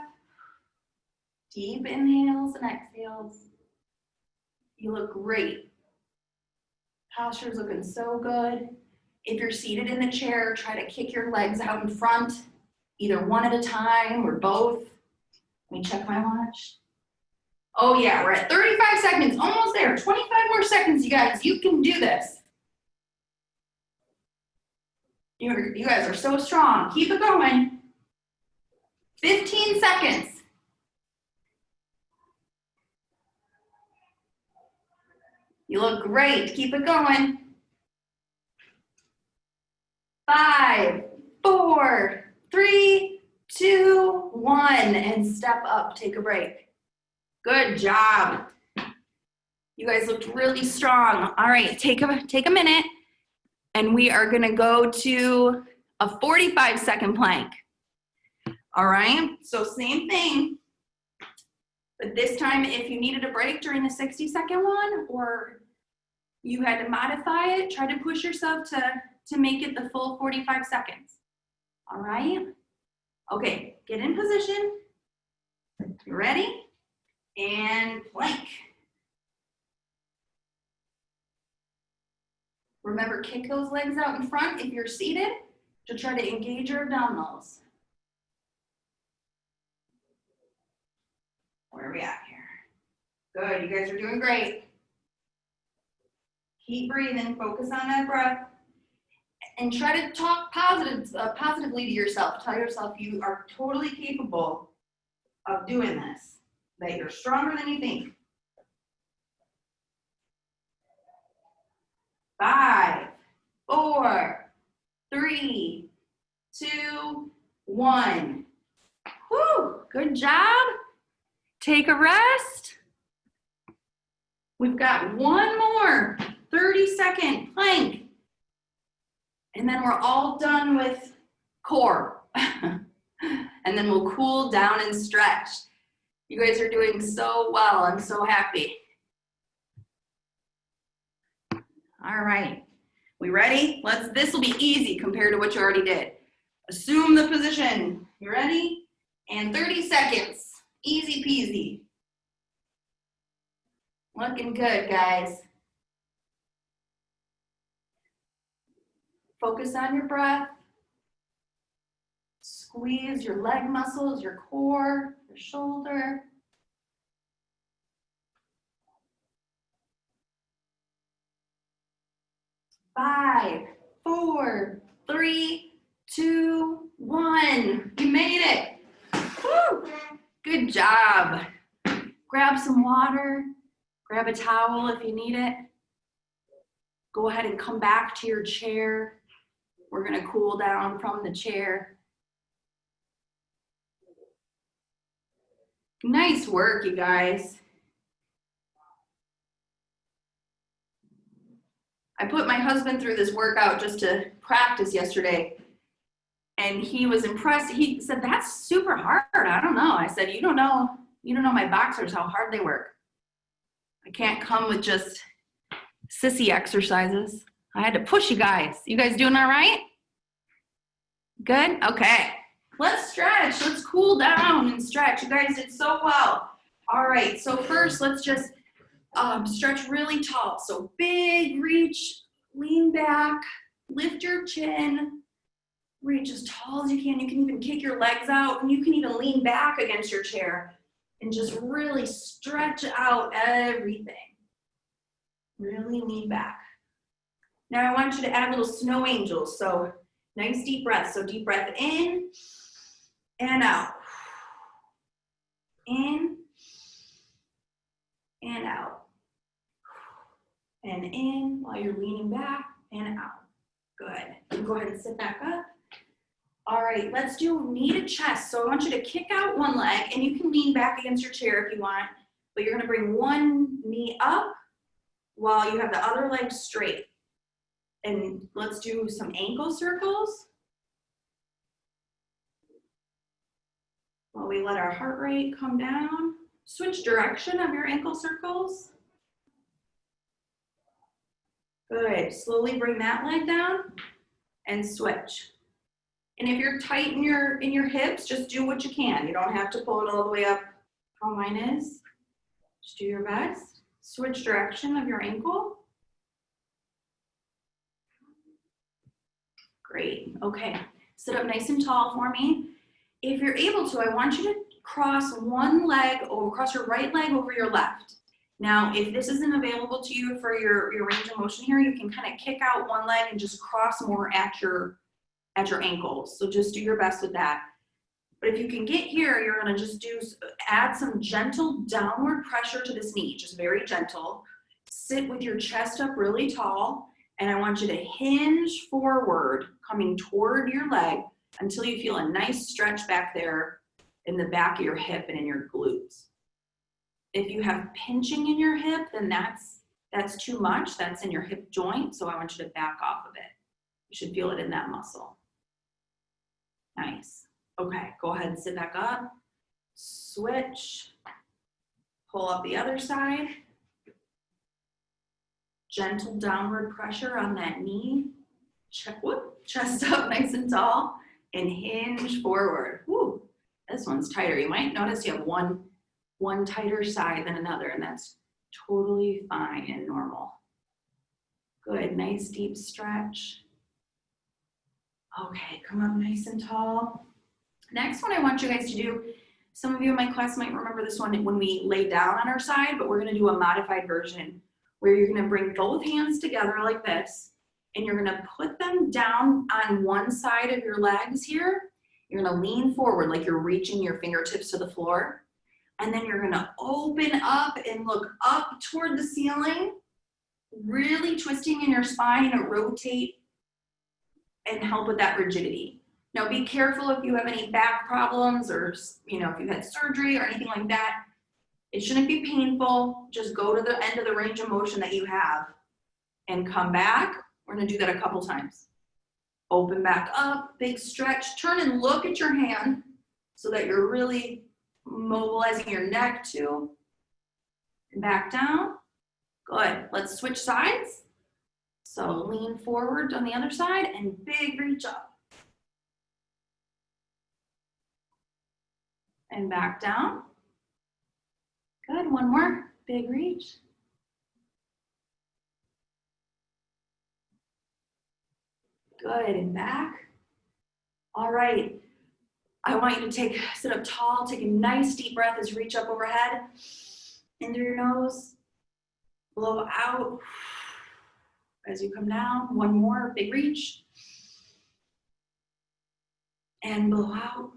Deep inhales and exhales. You look great. Posture's looking so good. If you're seated in the chair, try to kick your legs out in front, either one at a time or both. Let me check my watch. Oh yeah, we're at 35 seconds, almost there. 25 more seconds, you guys. You can do this. You guys are so strong. Keep it going. 15 seconds. You look great. Keep it going. 5, 4, 3, 2, 1, and step up. Take a break. Good job. You guys looked really strong. All right, take a minute, and we are gonna go to a 45-second plank. All right, so same thing, but this time if you needed a break during the 60-second one, or you had to modify it, try to push yourself to make it the full 45 seconds. All right, okay, get in position. You ready? And plank. Remember, kick those legs out in front if you're seated to try to engage your abdominals. Where are we at here? Good, you guys are doing great. Keep breathing, focus on that breath, and try to talk positively to yourself. Tell yourself you are totally capable of doing this, that you're stronger than you think. 5, 4, 3, 2, 1. Whew, good job. Take a rest. We've got one more 30-second plank. And then we're all done with core. And then we'll cool down and stretch. You guys are doing so well. I'm so happy. All right, we ready? This will be easy compared to what you already did. Assume the position. You ready? And 30 seconds. Easy peasy. Looking good, guys. Focus on your breath. Squeeze your leg muscles, your core, your shoulder. Five, four, three, two, one. You made it. Woo. Good job. Grab some water. Grab a towel if you need it. Go ahead and come back to your chair. We're going to cool down from the chair. Nice work, you guys. I put my husband through this workout just to practice yesterday, and he was impressed. He said, "That's super hard." I don't know. I said, you don't know my boxers, how hard they work. I can't come with just sissy exercises. I had to push you guys. You guys doing all right? Good? Okay. Let's stretch. Let's cool down and stretch. You guys did so well. All right. So first, let's just stretch really tall. So big reach, lean back, lift your chin, reach as tall as you can. You can even kick your legs out, and you can even lean back against your chair and just really stretch out everything. Really lean back. Now I want you to add little snow angels. So nice deep breath. So deep breath in and out. In and out. And in while you're leaning back and out. Good. And go ahead and sit back up. All right, let's do knee to chest. So I want you to kick out one leg, and you can lean back against your chair if you want, but you're gonna bring one knee up while you have the other leg straight. And let's do some ankle circles while we let our heart rate come down. Switch direction of your ankle circles. Good, slowly bring that leg down and switch. And if you're tight in your hips, just do what you can. You don't have to pull it all the way up how mine is. Just do your best. Switch direction of your ankle. Great, okay. Sit up nice and tall for me. If you're able to, I want you to cross one leg, or cross your right leg over your left. Now, if this isn't available to you for your range of motion here, you can kind of kick out one leg and just cross more at your ankles. So just do your best with that. But if you can get here, you're gonna just add some gentle downward pressure to this knee, just very gentle. Sit with your chest up really tall, and I want you to hinge forward, coming toward your leg until you feel a nice stretch back there in the back of your hip and in your glutes. If you have pinching in your hip, then that's too much. That's in your hip joint, so I want you to back off of it. You should feel it in that muscle. Nice. Okay, go ahead and sit back up. Switch. Pull up the other side. Gentle downward pressure on that knee. Chest up nice and tall. And hinge forward. Woo, this one's tighter. You might notice you have one tighter side than another, and that's totally fine and normal. Good, nice deep stretch. Okay, come up nice and tall. Next one I want you guys to do, some of you in my class might remember this one when we lay down on our side, but we're gonna do a modified version where you're gonna bring both hands together like this, and you're gonna put them down on one side of your legs here. You're gonna lean forward like you're reaching your fingertips to the floor. And then you're gonna open up and look up toward the ceiling, really twisting in your spine to rotate and help with that rigidity. Now be careful if you have any back problems, or if you had surgery or anything like that. It shouldn't be painful. Just go to the end of the range of motion that you have and come back. We're gonna do that a couple times. Open back up, big stretch. Turn and look at your hand so that you're really mobilizing your neck too. And back down. Good. Let's switch sides. So lean forward on the other side and big reach up. And back down. Good. One more. Big reach. Good, and back. All right. I want you to sit up tall, take a nice deep breath as you reach up overhead. In through your nose, blow out. As you come down, one more, big reach. And blow out.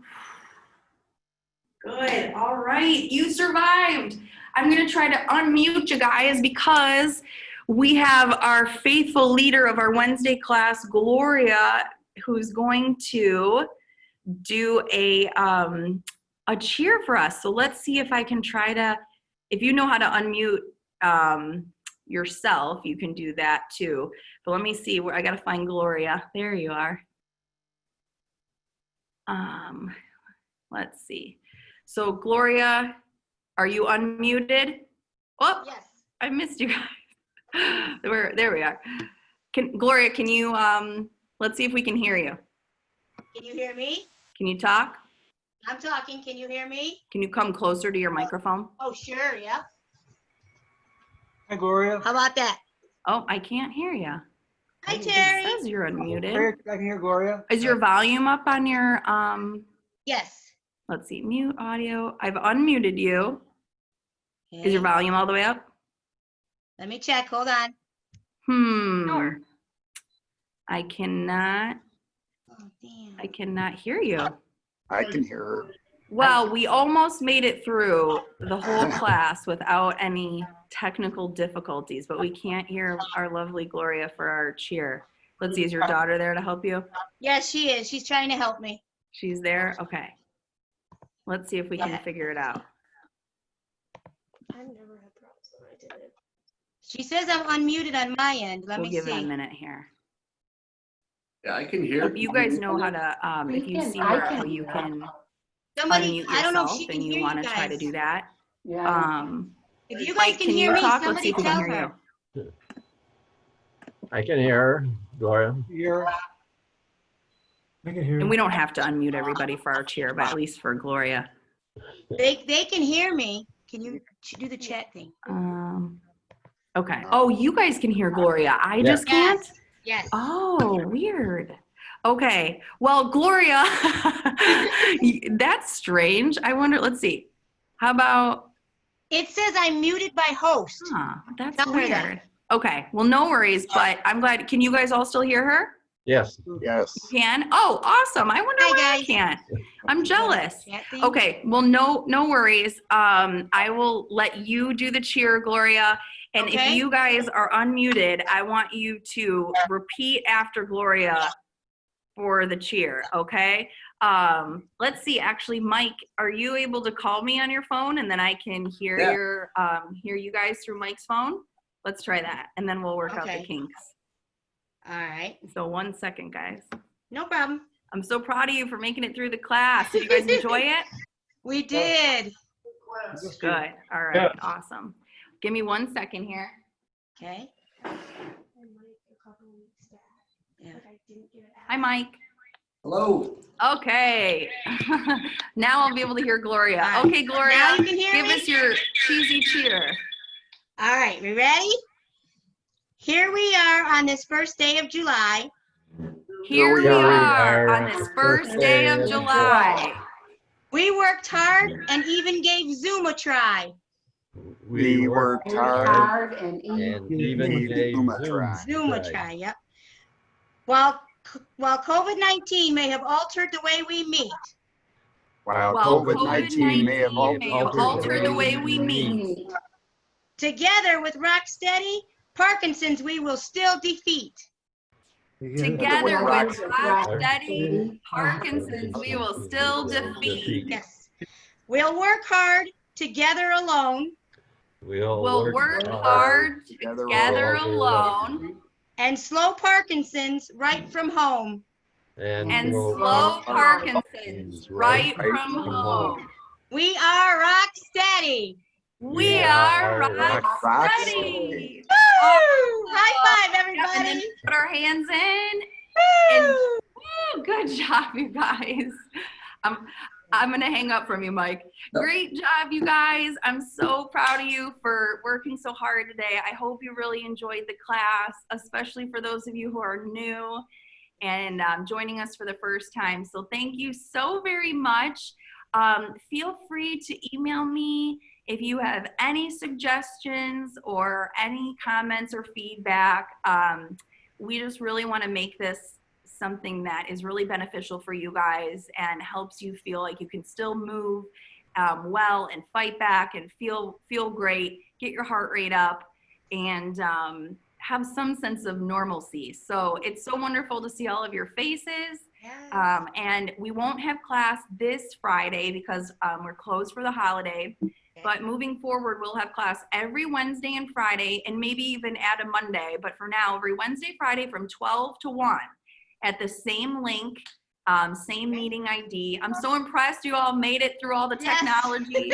Good, all right, you survived. I'm gonna try to unmute you guys because we have our faithful leader of our Wednesday class, Gloria, who's going to do a cheer for us. So let's see if I can try to, if you know how to unmute yourself, you can do that too. But let me see, where I gotta find Gloria. There you are. Let's see. So Gloria, are you unmuted? Oh, Yes. I missed you guys. There we are. Gloria, can you, let's see if we can hear you. Can you hear me? Can you talk? I'm talking. Can you hear me? Can you come closer to your microphone? Oh, sure. Yeah. Hi, Gloria. How about that? Oh, I can't hear you. Hi, It Terry. says you're unmuted. Gloria, I can hear Gloria. Is your volume up on your, Yes. let's see, mute audio. I've unmuted you. Okay. Is your volume all the way up? Let me check. Hold on. I cannot Oh, damn. I cannot hear you. I can hear her. Well, we almost made it through the whole class without any technical difficulties, but we can't hear our lovely Gloria for our cheer. Let's see, is your daughter there to help you? Yes, she is. She's trying to help me. She's there? Okay. Let's see if we can figure it out. I've never had problems when I did it. She says I'm unmuted on my end. Let We'll me give it a see. minute here. Yeah, I can hear. If you guys know how to, if you see how you can Somebody, unmute I don't know if yourself she can and hear you you want to try to guys. do that. If you guys Mike, can can hear you me, talk? Let's see somebody if we tell can hear her. you. I can hear her, Gloria. Here. I can hear And you. we don't have to unmute everybody for our cheer, but at least for Gloria. They can hear me. Can you do the chat thing? Okay. Oh, you guys can hear Gloria. I just can't? Yes. Yes. Oh, weird. Okay. Well, Gloria, that's strange. I wonder, let's see. How about, It says I'm muted by host. that's Tell her that. weird. Okay. Well, no worries, but I'm glad. Can you guys all still hear her? Yes. Yes. Can? Oh, awesome. I wonder Hi, why I guys. can't. I'm jealous. Chat thing? Okay, well, no worries. I will let you do the cheer, Gloria. And if Okay. you guys are unmuted, I want you to repeat after Gloria for the cheer, okay? Let's see, actually, Mike, are you able to call me on your phone and then I can hear hear you guys through Mike's phone? Let's try that, and then we'll work out the Okay. kinks. All right. So 1 second, guys. No problem. I'm so proud of you for making it through the class. Did you guys enjoy it? We did. Good. All right. Yeah. Awesome. Give me 1 second here. Okay. And like a couple weeks back, Yeah. like I didn't get it out. Hi, Mike. Hello. Okay. Now I'll be able to hear Gloria. All right. Okay, Gloria. Now you can hear give me? us your cheesy cheer. All right. We ready? Here we are on this first day of July. Here we we are on this first day of July. We worked hard and even gave Zoom a try. We worked hard. and Even even gave Zoom a Zoom try. Zoom a try, yep. While COVID-19 may have altered the way we meet, While Well, COVID-19 may have altered the way we meet. together with Rocksteady, Parkinson's we will still defeat. Together with Rocksteady, Rocksteady, Parkinson's, we will still defeat. Yes. We'll work hard together alone We'll work hard together alone and slow Parkinson's right from home. and slow Parkinson's right from home. We are Rocksteady. We are Rocksteady. Rocksteady. Woo! High five, And then everybody. put our hands in. And woo, good job, you guys. I'm gonna hang up from you, Mike. Great job, you guys. I'm so proud of you for working so hard today. I hope you really enjoyed the class, especially for those of you who are new. and joining us for the first time. So thank you so very much. Feel free to email me if you have any suggestions or any comments or feedback. We just really want to make this something that is really beneficial for you guys and helps you feel like you can still move well and fight back and feel great, get your heart rate up, and have some sense of normalcy. So it's so wonderful to see all of your faces. Yes. And we won't have class this Friday because we're closed for the holiday. But moving forward, we'll have class every Wednesday and Friday, and maybe even add a Monday. But for now, every Wednesday, Friday from 12 to 1 at the same link, same meeting ID. I'm so impressed you all made it through all the Yes. technology.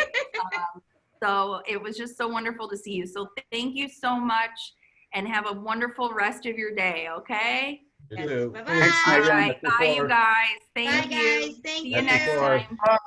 So it was just so wonderful to see you. So thank you so much, and have a wonderful rest of your day, okay? You Yes. too. Bye-bye. Thanks, All Megan. right, bye you guys. Bye, Thank you. guys. Thank See you. you next Bye. time.